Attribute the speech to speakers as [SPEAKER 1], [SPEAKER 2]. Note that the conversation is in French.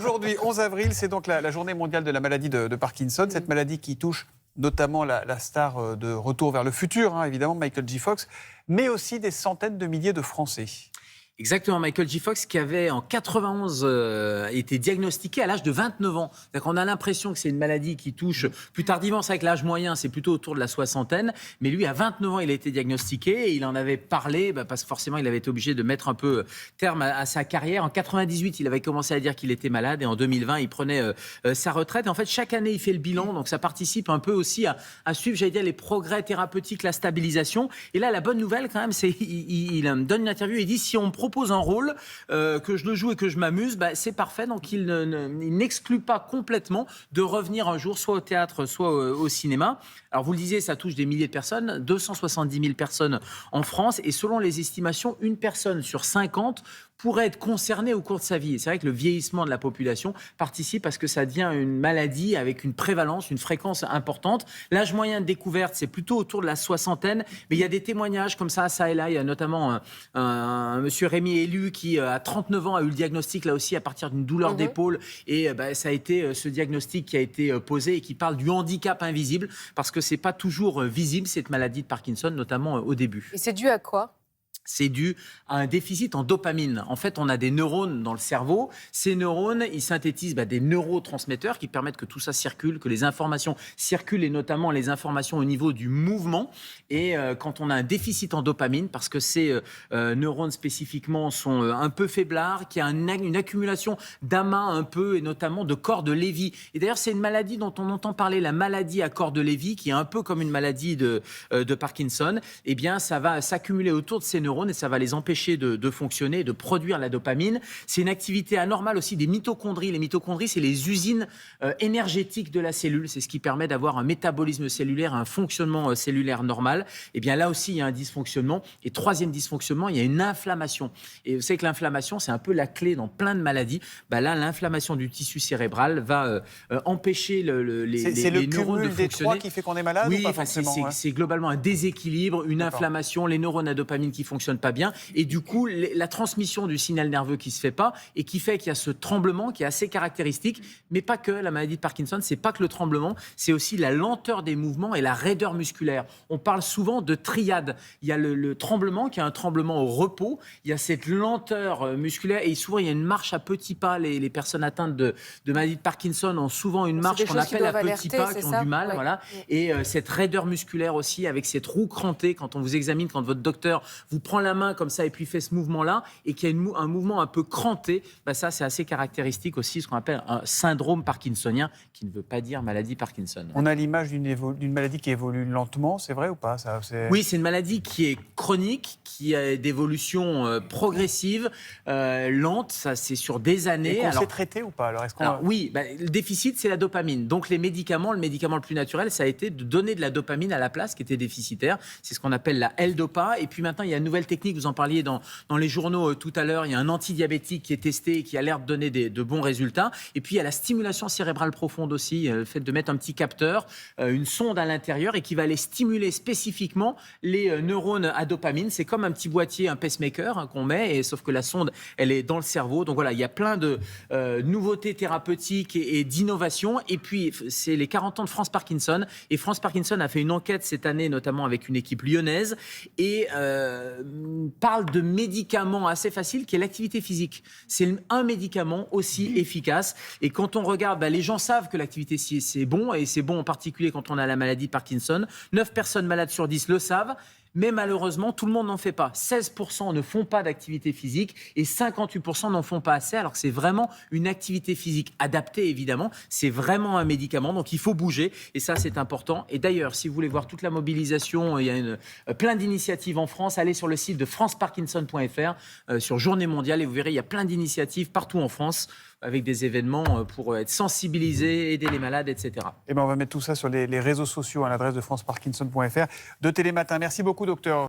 [SPEAKER 1] Aujourd'hui, 11 avril, c'est donc la journée mondiale de la maladie de Parkinson. Cette maladie qui touche notamment la star de Retour vers le futur, évidemment, Michael J. Fox, mais aussi des centaines de milliers de Français.
[SPEAKER 2] Exactement, Michael J. Fox qui avait en 91 été diagnostiqué à l'âge de 29 ans. C'est-à-dire qu'on a l'impression que c'est une maladie qui touche plus tardivement, c'est vrai que l'âge moyen c'est plutôt autour de la soixantaine, mais lui à 29 ans il a été diagnostiqué et il en avait parlé parce que forcément il avait été obligé de mettre un peu terme à sa carrière. En 98 il avait commencé à dire qu'il était malade et en 2020 il prenait sa retraite. Et en fait chaque année il fait le bilan, donc ça participe un peu aussi à suivre, j'allais dire, les progrès thérapeutiques, la stabilisation. Et là la bonne nouvelle quand même c'est il donne une interview et il dit si on me propose un rôle, que je le joue et que je m'amuse, c'est parfait. Donc il n'exclut pas complètement de revenir un jour, soit au théâtre, soit au cinéma. Alors vous le disiez, ça touche des milliers de personnes, 270 000 personnes en France. Et selon les estimations, une personne sur 50 pourrait être concernée au cours de sa vie. Et c'est vrai que le vieillissement de la population participe à ce que ça devient une maladie avec une prévalence, une fréquence importante. L'âge moyen de découverte, c'est plutôt autour de la soixantaine. Mais il y a des témoignages comme ça et là. Il y a notamment un monsieur Rémi Élu qui, à 39 ans, a eu le diagnostic, là aussi, à partir d'une douleur d'épaule. Et ça a été ce diagnostic qui a été posé et qui parle du handicap invisible, parce que c'est pas toujours visible, cette maladie de Parkinson, notamment au début.
[SPEAKER 3] Et c'est dû à quoi ?
[SPEAKER 2] C'est dû à un déficit en dopamine. En fait, on a des neurones dans le cerveau. Ces neurones, ils synthétisent des neurotransmetteurs qui permettent que tout ça circule, que les informations circulent, et notamment les informations au niveau du mouvement. Et quand on a un déficit en dopamine, parce que ces neurones spécifiquement sont un peu faiblards, qu'il y a une accumulation d'amas un peu, et notamment de corps de Lévy. Et d'ailleurs, c'est une maladie dont on entend parler, la maladie à corps de Lévy, qui est un peu comme une maladie de Parkinson. Eh bien, ça va s'accumuler autour de ces neurones et ça va les empêcher de fonctionner, de produire la dopamine. C'est une activité anormale aussi des mitochondries. Les mitochondries, c'est les usines énergétiques de la cellule. C'est ce qui permet d'avoir un métabolisme cellulaire, un fonctionnement cellulaire normal. Et bien là aussi, il y a un dysfonctionnement. Et troisième dysfonctionnement, il y a une inflammation. Et vous savez que l'inflammation, c'est un peu la clé dans plein de maladies. Là, l'inflammation du tissu cérébral va empêcher les neurones de fonctionner.
[SPEAKER 1] C'est le cumul des trois qui fait qu'on est malade, ou pas forcément,
[SPEAKER 2] c'est globalement un déséquilibre, une inflammation, les neurones à dopamine qui fonctionnent pas bien, et du coup la transmission du signal nerveux qui se fait pas, et qui fait qu'il y a ce tremblement qui est assez caractéristique. Mais pas que. La maladie de Parkinson, c'est pas que le tremblement, c'est aussi la lenteur des mouvements et la raideur musculaire. On parle souvent de triade. Il y a le tremblement qui est un tremblement au repos, il y a cette lenteur musculaire, et souvent il y a une marche à petits pas. Les personnes atteintes de maladie de Parkinson ont souvent une marche qu'on appelle à petits pas, qui ont du mal,
[SPEAKER 3] oui.
[SPEAKER 2] voilà. Et cette raideur musculaire aussi, avec cette roue crantée, quand on vous examine, quand votre docteur vous prend la main comme ça et puis fait ce mouvement-là, et qu'il y a un mouvement un peu cranté, ça c'est assez caractéristique aussi, ce qu'on appelle un syndrome parkinsonien, qui ne veut pas dire maladie Parkinson.
[SPEAKER 1] On a l'image d'une maladie qui évolue lentement, c'est vrai ou pas ça,
[SPEAKER 2] Oui, c'est une maladie qui est chronique, qui a d'évolution progressive, lente, ça c'est sur des années.
[SPEAKER 1] Et qu'on sait traiter ou pas alors,
[SPEAKER 2] oui, le déficit c'est la dopamine. Donc le médicament le plus naturel, ça a été de donner de la dopamine à la place qui était déficitaire. C'est ce qu'on appelle la L-Dopa. Et puis maintenant, il y a une nouvelle technique, vous en parliez dans les journaux tout à l'heure, il y a un antidiabétique qui est testé et qui a l'air de donner de bons résultats. Et puis il y a la stimulation cérébrale profonde aussi, le fait de mettre un petit capteur, une sonde à l'intérieur, et qui va aller stimuler spécifiquement les neurones à dopamine. C'est comme un petit boîtier, un pacemaker qu'on met, sauf que la sonde, elle est dans le cerveau. Donc voilà, il y a plein de nouveautés thérapeutiques et d'innovations. Et puis c'est les 40 ans de France Parkinson. Et France Parkinson a fait une enquête cette année, notamment avec une équipe lyonnaise, et parle de médicaments assez faciles, qui est l'activité physique. C'est un médicament aussi efficace. Et quand on regarde, les gens savent que l'activité physique, c'est bon, et c'est bon en particulier quand on a la maladie de Parkinson. 9 personnes malades sur 10 le savent. Mais malheureusement, tout le monde n'en fait pas. 16% ne font pas d'activité physique et 58% n'en font pas assez, alors que c'est vraiment une activité physique adaptée, évidemment. C'est vraiment un médicament, donc il faut bouger, et ça, c'est important. Et d'ailleurs, si vous voulez voir toute la mobilisation, il y a plein d'initiatives en France. Allez sur le site de franceparkinson.fr, sur Journée mondiale, et vous verrez, il y a plein d'initiatives partout en France, avec des événements pour être sensibilisés, aider les malades, etc.
[SPEAKER 1] On va mettre tout ça sur les réseaux sociaux à l'adresse de franceparkinson.fr de Télématin. Merci beaucoup, docteur.